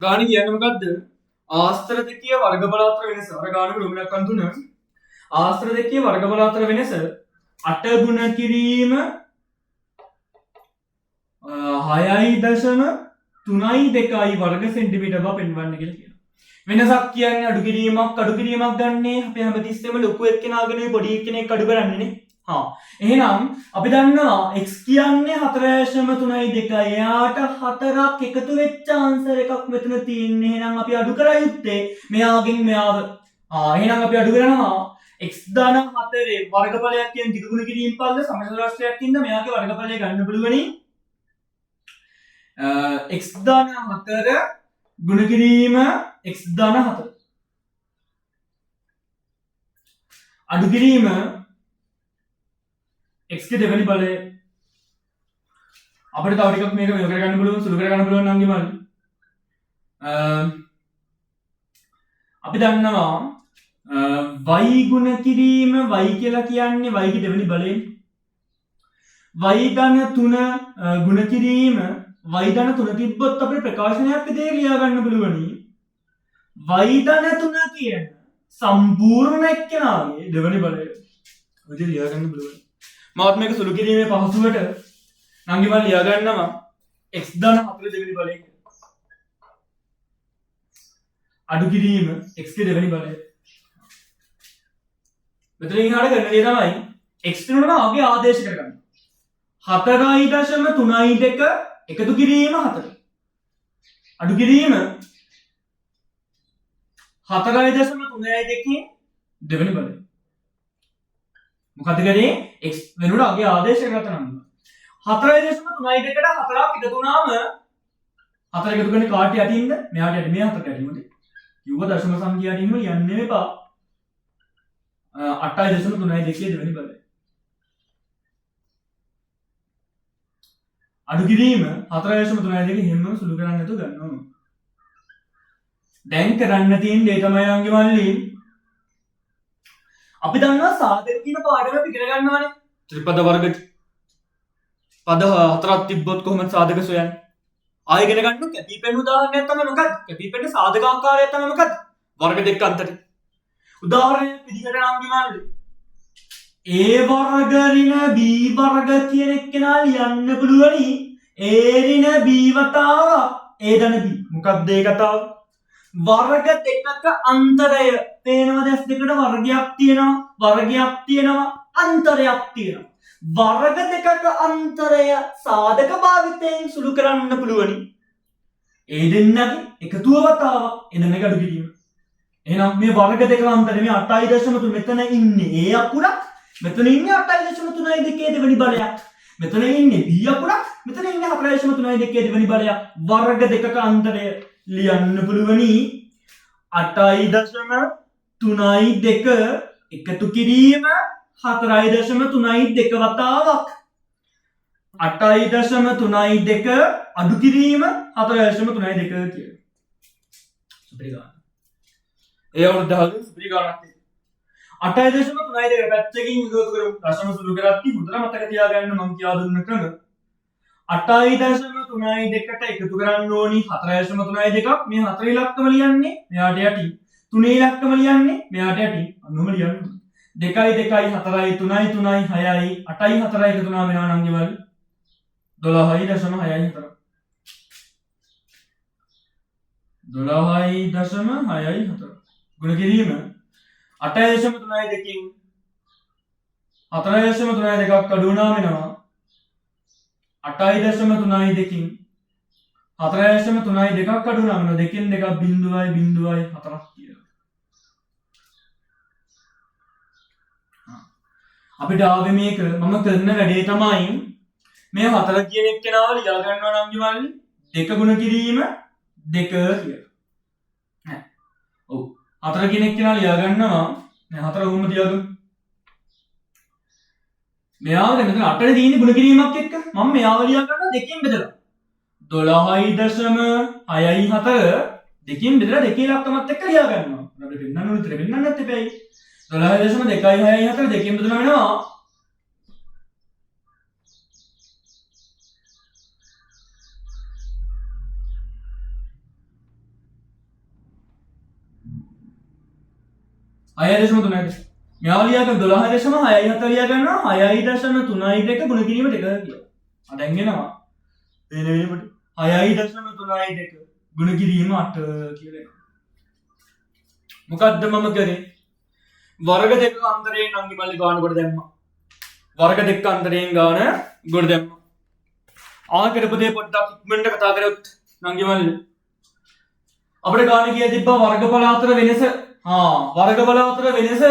ගාන කියන්නේ මොකද්ද? ආස්තර දෙකේ වර්ගඵල අතර වෙනස. අර ගානක රුමනක් අන්තුන ආස්තර දෙකේ වර්ගඵල අතර වෙනස 8 ගුණ කිරීම 6.32 වර්ග සෙන්ටිමීටර් බව පෙන්වන්න කියලා කියනවා. වෙනසක් කියන්නේ අඩු කිරීමක් ගන්නේ අපි හැමතිස්සෙම ලොකු එක්කෙනාගෙන පොඩි එක්කෙනෙක් අඩු කරන්නේ නේ. එහෙනම් අපි දන්නවා x කියන්නේ 4.32. එයාට 4ක් එකතු වෙච්ච ආන්සර් එකක් මෙතන තියෙන්නේ. එහෙනම් අපි අඩු කර යුත්තේ මෙයාගෙන් මෙයාව. එහෙනම් අපි අඩු කරනවා x ධන 4 වර්ගඵලයක් කියන දිගුණ කිරීම පල්ල සමසරස්ත්‍රයක් ඉන්න මෙයාගේ වර්ගඵලය ගන්න පුළුවනි. x ධන 4 ගුණ කිරීම x ධන 4 අඩු කිරීම x के දෙවෙනි බලය අපිට තව ටිකක් මේක මෙහෙ කරගන්න පුළුවන් සුළු කරගන්න පුළුවන් නම් ගිමල් අපි දන්නවා y ගුණ කිරීම y කියලා කියන්නේ y ගේ දෙවෙනි බලයෙන් y ධන 3 ගුණ කිරීම y ධන 3 තිබ්බොත් අපිට ප්‍රකාශනයක් විදිහට ලියා ගන්න පුළුවනි y ධන 3 කියන සම්පූර්ණ එක්කෙනාගේ දෙවෙනි බලය විදිහට ලියා ගන්න පුළුවන් මාත් මේක සුළු කිරීමේ පහසුවට නංගිමල් ලියා ගන්නවා x ධන 4 දෙවෙනි බලය අඩු කිරීම x ගේ දෙවෙනි බලය මෙතනින් හරියට කරන දේ තමයි x දිනුනම ආගේ ආදේශ කරගන්න 4.32 එකතු කිරීම 4 අඩු කිරීම 4.32 දෙවෙනි බලය මොකද කරේ x වෙනුවට අගේ ආදේශ කරගත්තා නම් 4.32ට 4ක් එකතු වුණාම 4 එකතු කරන්නේ කාට යටින්ද මෙයාට යටි මේ 4ට යටින්ද කිව්ව දශම සංඛ්‍යා යටින්ම යන්නේ එපා 8.32 දෙවෙනි බලය අඩු කිරීම 4.32 හැම සුළු කරන්නේ නැතුව ගන්නවා දැන් කරන්න තියෙන දේ තමයි අංගේ මල්ලි අපි දන්නවා සාධක කියන පාඩම අපි ඉගෙන ගන්නවානේ ත්‍රිපද වර්ග පද හතරක් තිබ්බොත් කොහොමද සාධක සොයන්නේ ආයෙ ඉගෙන ගන්න කැපිපෙන උදාහරණයක් තමයි මොකක්ද කැපිපෙන සාධක ආකාරය තමයි මොකක්ද වර්ග දෙක අතරේ උදාහරණයක් විදිහට නම් ගිමල්ලි a වර්ග ඍණ b වර්ග කියන එක්කෙනා ලියන්න පුළුවනි a ඍණ b වතාව a ධන b මොකක්ද ඒ කතාව වර්ග දෙකක අන්තරය පේනවද S දෙකට වර්ගයක් තියෙනවා අන්තරයක් තියෙනවා වර්ග දෙකක අන්තරය සාධක භාවිතයෙන් සුළු කරන්න පුළුවනි ඒ දෙන්නගේ එකතුව වතාවක් එන එක අඩු කිරීම එහෙනම් මේ වර්ග දෙක අන්තරය මේ 8.3 මෙතන ඉන්නේ a අකුරක් මෙතන ඉන්නේ 8.32 දෙවෙනි බලයක් මෙතන ඉන්නේ b අකුරක් මෙතන ඉන්නේ 4.32 දෙවෙනි බලයක් වර්ග දෙකක අන්තරය ලියන්න පුළුවනි 8.32 එකතු කිරීම 4.32 වතාවක් 8.32 අඩු කිරීම 4.32 කියලා. සුපිරි ගාන. ඒ වුණාද සුපිරි ගානක්. 8.32 පැත්තකින් විගත කරමු. දශම සුළු කරද්දී හොඳට මතක තියාගන්න මම කියා දුන්න ක්‍රම 8.32ට එකතු කරන්න ඕනි 4.32ක් මේ 4 ඉලක්කම ලියන්නේ මෙයාට යටි 3 ඉලක්කම ලියන්නේ මෙයාට යටි අන්නම ලියන්න 2 2 4 3 3 6යි 8යි 4යි එකතු වුණාම වෙනවා නම් ගෙවල් 12.64 12.64 ගුණ කිරීම 8.32කින් 4.32ක් අඩු වුණාම වෙනවා 8.32කින් 4.32ක් අඩු වුණාම දෙකෙන් දෙකක් 0.04ක් කියලා. අපිට ආවේ මේක මම කරන වැඩේ තමයි මේ 4 කියන එක්කෙනාව ලියා ගන්නවා නම් කිව්වන්නේ 2 ගුණ කිරීම 2 කියලා. නෑ. ඔව්. 4 කියන එක්කෙනා ලියා ගන්නවා නෑ 4 කොහොමද ලියාගන්නේ? මෙයාව දැන් මෙතන 8 තියෙන්නේ ගුණ කිරීමක් එක්ක මම මෙයාව ලියා ගන්නවා 2කින් බෙදලා 12.64 දෙකින් බෙදලා දෙකේ ඉලක්කමත් එක්ක ලියා ගන්නවා. අපිට වෙන්නන්න උතර වෙන්නන්න නැත්තේ බෑයි. 12.264 දෙකින් බෙදලා වෙනවා 12.264 6.3යි. මෙයාව ලියා ගන්න 12.6 ලියා ගන්නවා 6.3 ගුණ කිරීම දෙක කියලා. දැන් එනවා. වෙන වෙනකොට 6.3 ගුණ කිරීම 8 කියලා. මොකද්ද මම කරේ? වර්ග දෙක අන්තරයෙන් නංගි මල්ලි ගාන කොට දැම්මා. වර්ග දෙක අන්තරයෙන් ගාන කොට දැම්මා. ආ කරපු දේ පොඩ්ඩක් ඉක්මනට කතා කරොත් නංගි මල්ලි අපිට ගාන කිය තිබ්බා වර්ගඵල අතර වෙනස වර්ගඵල අතර වෙනස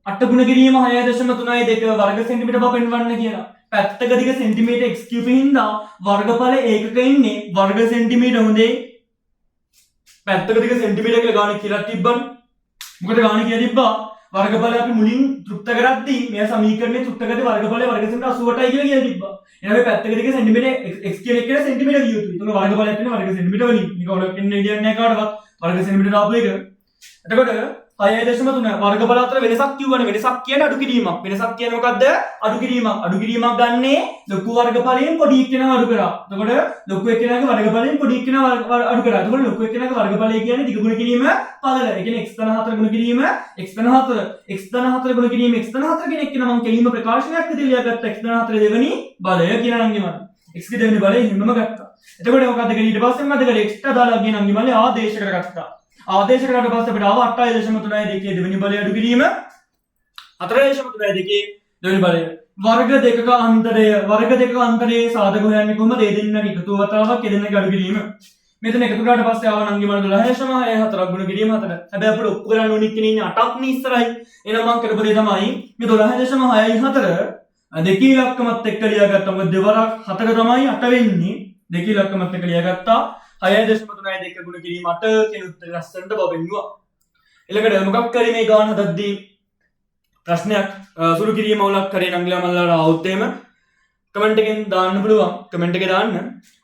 8 ගුණ කිරීම 6.3 වර්ග සෙන්ටිමීටර බව පෙන්වන්න කියලා. පැත්තක දිග සෙන්ටිමීටර x³ හින්දා වර්ගඵල ඒකක ඉන්නේ වර්ග සෙන්ටිමීටර හොඳේ. පැත්තක දිග සෙන්ටිමීටර කියලා ගාන කියලා තිබ්බනේ. මොකද ගාන කියලා තිබ්බා වර්ගඵල අපි මුලින් තෘප්ත කරද්දී මේ සමීකරණය තෘප්ත කරද්දී වර්ගඵලය වර්ග සෙන්ටිමීටර 88යි කියලා තිබ්බා. එහෙනම් මේ පැත්තක දිග සෙන්ටිමීටර x කියන එක සෙන්ටිමීටර ගිය යුතුයි. එතකොට වර්ගඵලයක් වෙන වර්ග සෙන්ටිමීටර වලින්. මේක ඔයාලා දෙන්නේ කියන්නේ කාටවත් වර්ග සෙන්ටිමීටර දාපු එක. එතකොට 6.3 වර්ගඵල අතර වෙනසක් කියවනේ. වෙනසක් කියන්නේ අඩු කිරීමක්. වෙනසක් කියන්නේ මොකද්ද? අඩු කිරීමක්. අඩු කිරීමක් ගන්නේ ලොකු වර්ගඵලයෙන් පොඩි එක්කෙනා අඩු කරා. එතකොට ලොකු එක්කෙනාගේ වර්ගඵලයෙන් පොඩි එක්කෙනා අඩු කරා. එතකොට ලොකු එක්කෙනාගේ වර්ගඵලය කියන්නේ දිග ගුණ කිරීම පදල. ඒ කියන්නේ x ධන 4 ගුණ කිරීම x ධන 4 x ධන 4 ගුණ කිරීම x ධන 4 කියන එක්කෙනා මම කෙලින්ම ප්‍රකාශනයක් විදිහට ලියාගත්ත x ධන 4 දෙවෙනි බලය කියලා නම් ගිමන. x ගේ දෙවෙනි බලය හිමම ගත්තා. එතකොට මොකද්ද කියලා ඊට පස්සේ මොකද කරේ? x ට දාලා ගිය නම් ගිමලේ ආදේශ කරගත්තා. ආදේශ කරාට පස්සේ අපිට ආව 8.3 දෙවෙනි බලය අඩු කිරීම 4.3 දෙවෙනි බලය වර්ග දෙකක අන්තරයේ සාධක හොයන්නේ කොහොමද? ඒ දෙන්නගේ එකතු වතාවක් ඒ දෙන්නගේ අඩු කිරීම. මෙතන එකතු කරාට පස්සේ ආව නම් ගිමන 12.4 ගුණ කිරීම 4. හැබැයි අපිට ඔප්පු කරන්න ඕනේ ඉන්නේ 8ක් නේ ඉස්සරයි. එහෙනම් මම කරපු දේ තමයි මේ 12.4 දෙකී ඉලක්කමත් එක්ක ලියාගත්තා. මොකද දෙවරක් 4 තමයි 8 වෙන්නේ. දෙකී ඉලක්කමත් එක්ක ලියාගත්තා. 6.3 ගුණ කිරීම 8 කියන උත්තරය ලස්සනට බබෙන්නවා. ඊළඟට මොකක් කරේ මේ ගාන හදද්දී ප්‍රශ්නයක් සුළු කිරීම අවුලක් කරේ නංගිලා මල්ලාට આવුත් එහෙම කමෙන්ට් එකෙන් දාන්න පුළුවන්. කමෙන්ට් එකේ දාන්න.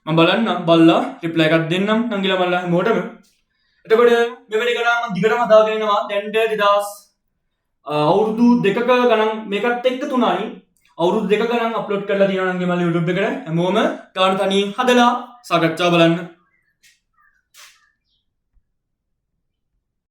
මම බලන්නම්. බලලා රිප්ලයි එකක් දෙන්නම් නංගිලා මල්ලා හැමෝටම. එතකොට මෙවැනි ගණන් මම දිගටම හදාගෙන යනවා. දැන් 2000 අවුරුදු දෙකක ගණන් මේකත් එක්ක 3යි. අවුරුදු දෙකක ගණන් අප්ලෝඩ් කරලා තියෙනවා නංගිලා මල්ලා YouTube එකට. හැමෝම ගාන තනියෙන් හදලා සාකච්ඡා බලන්න.